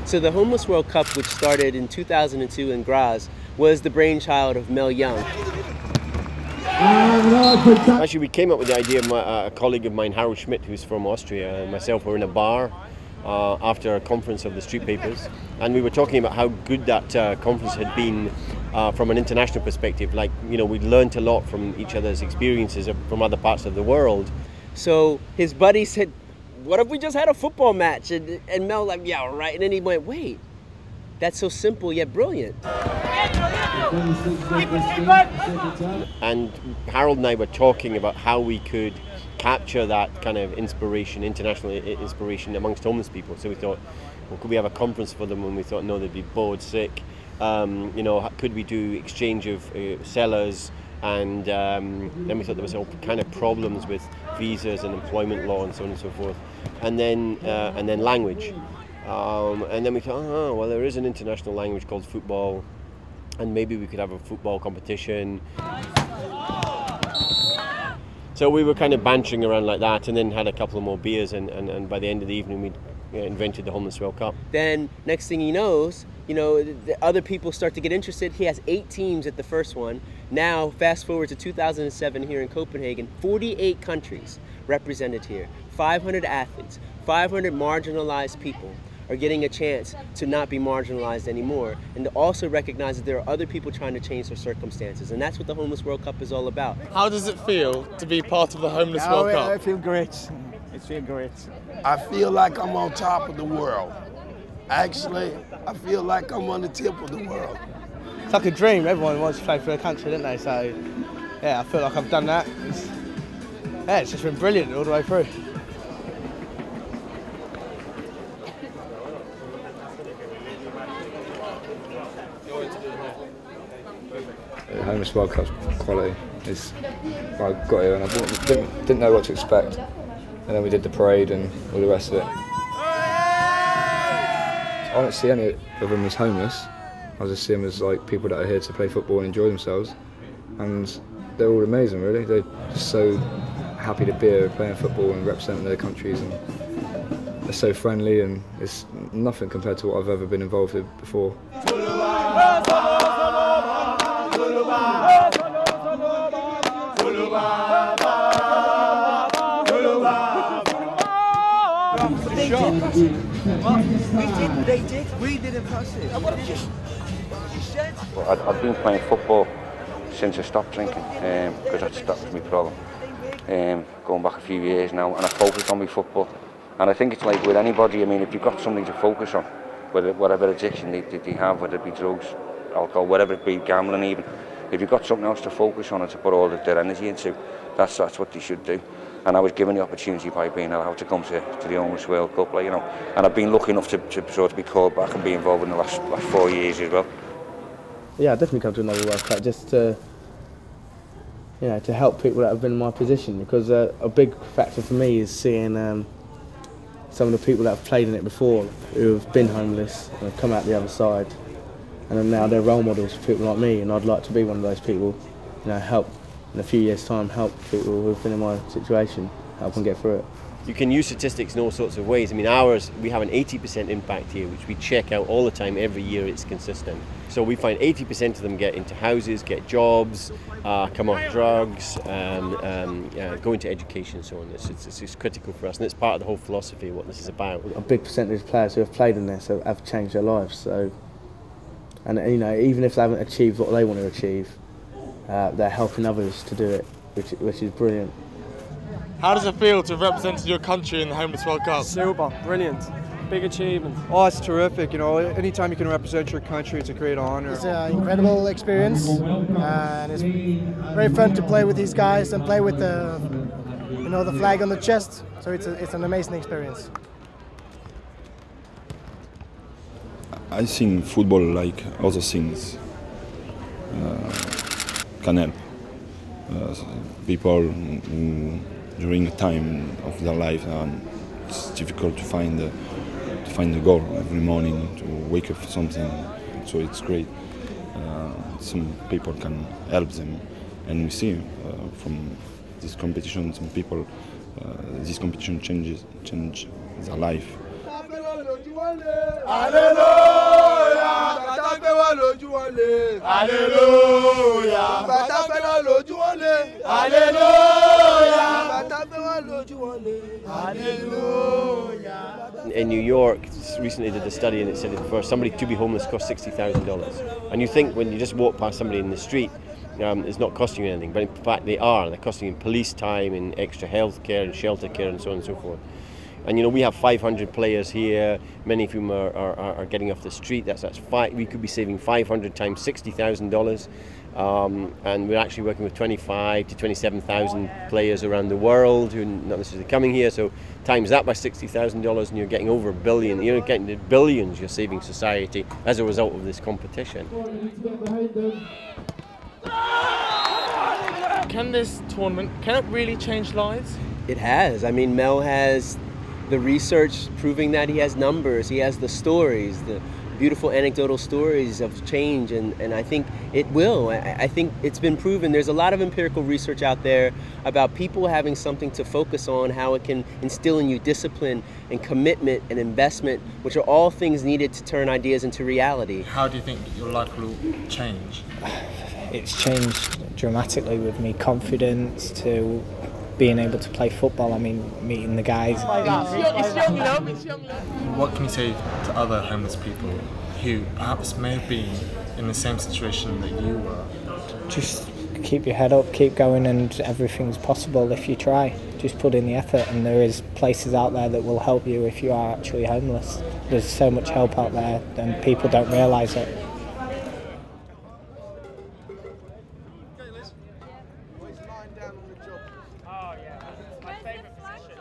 So the Homeless World Cup, which started in 2002 in Graz, was the brainchild of Mel Young. Actually, we came up with the idea of a colleague of mine, Harold Schmidt, who's from Austria, and myself were in a bar after a conference of the Street Papers, and we were talking about how good that conference had been from an international perspective. Like, you know, we'd learned a lot from each other's experiences from other parts of the world. So his buddy said, what if we just had a football match? And Mel like, yeah, all right. And then he went, wait, that's so simple yet brilliant. And Harold and I were talking about how we could capture that kind of inspiration, international inspiration amongst homeless people. So we thought, well, could we have a conference for them? And we thought, no, they'd be bored sick. You know, could we do exchange of cellars? And then we thought there was all kind of problems with visas and employment law and so on and so forth. And then language. And then we thought, oh, well, there is an international language called football, and maybe we could have a football competition. So we were kind of bantering around like that, and then had a couple of more beers, and by the end of the evening we invented the Homeless World Cup. Then next thing he knows, you know, the other people start to get interested. He has 8 teams at the first one. Now, fast forward to 2007 here in Copenhagen, 48 countries represented here, 500 athletes, 500 marginalized people are getting a chance to not be marginalized anymore, and to also recognize that there are other people trying to change their circumstances, and that's what the Homeless World Cup is all about. How does it feel to be part of the Homeless World Cup? I feel great. It feels great. I feel like I'm on top of the world. Actually, I feel like I'm on the tip of the world. It's like a dream. Everyone wants to play for their country, don't they? So, yeah, I feel like I've done that. It's just been brilliant all the way through. The Homeless World Cup's quality. I got here and I didn't know what to expect, and then we did the parade and all the rest of it. I don't see any of them as homeless. I just see them as like people that are here to play football and enjoy themselves, and they're all amazing, really. They're just so happy to be here playing football and representing their countries, and they're so friendly, and it's nothing compared to what I've ever been involved with before. We didn't pass it. I've been playing football since I stopped drinking, because that was my problem. Going back a few years now, and I focused on my football. And I think it's like with anybody, I mean, if you've got something to focus on, whatever addiction they have, whether it be drugs, alcohol, whatever it be, gambling even, if you've got something else to focus on and to put all their energy into, that's what they should do. And I was given the opportunity by being allowed to come to the Homeless World Cup, like, you know, and I've been lucky enough to sort of be called back and be involved in the last 4 years as well. Yeah, I definitely come to another World Cup just to, you know, to help people that have been in my position, because a big factor for me is seeing some of the people that have played in it before, who have been homeless and have come out the other side, and now they're role models for people like me, and I'd like to be one of those people, you know, help in a few years' time, help people who've been in my situation, help them get through it. You can use statistics in all sorts of ways. I mean, ours, we have an 80% impact here, which we check out all the time. Every year it's consistent. So we find 80% of them get into houses, get jobs, come off drugs, go into education and so on. It's critical for us, and it's part of the whole philosophy of what this is about. A big percentage of players who have played in this have changed their lives. So, and you know, even if they haven't achieved what they want to achieve, they're helping others to do it, which is brilliant. How does it feel to represent your country in the Homeless World Cup? Super, brilliant, big achievement. Oh, it's terrific, you know, anytime you can represent your country, it's a great honour. It's an incredible experience, and it's very fun to play with these guys and play with the, you know, the flag on the chest, so it's an amazing experience. I think football, like other things, can help people who, during a time of their life, and it's difficult to find the goal every morning, to wake up for something. So it's great. Some people can help them, and we see from this competition, some people, this competition change their life. In New York, recently did a study and it said that for somebody to be homeless costs $60,000. And you think when you just walk past somebody in the street, it's not costing you anything, but in fact they are. They're costing you police time and extra health care and shelter care and so on and so forth. And you know, we have 500 players here, many of whom are getting off the street. We could be saving 500 times $60,000. And we're actually working with 25 to 27,000 players around the world who are not necessarily coming here. So times that by $60,000 and you're getting over $1 billion. You're getting the billions you're saving society as a result of this competition. Can this tournament, can it really change lives? It has. I mean, Mel has the research proving that. He has numbers, he has the stories, the beautiful anecdotal stories of change, and I think it will. I think it's been proven. There's a lot of empirical research out there about people having something to focus on, how it can instill in you discipline and commitment and investment, which are all things needed to turn ideas into reality. How do you think your life will change? It's changed dramatically with me confidence to being able to play football. I mean, meeting the guys. What can you say to other homeless people who perhaps may have been in the same situation that you were? Just keep your head up, keep going, and everything's possible if you try. Just put in the effort, and there is places out there that will help you if you are actually homeless. There's so much help out there and people don't realise it. Oh yeah, that's my favourite position.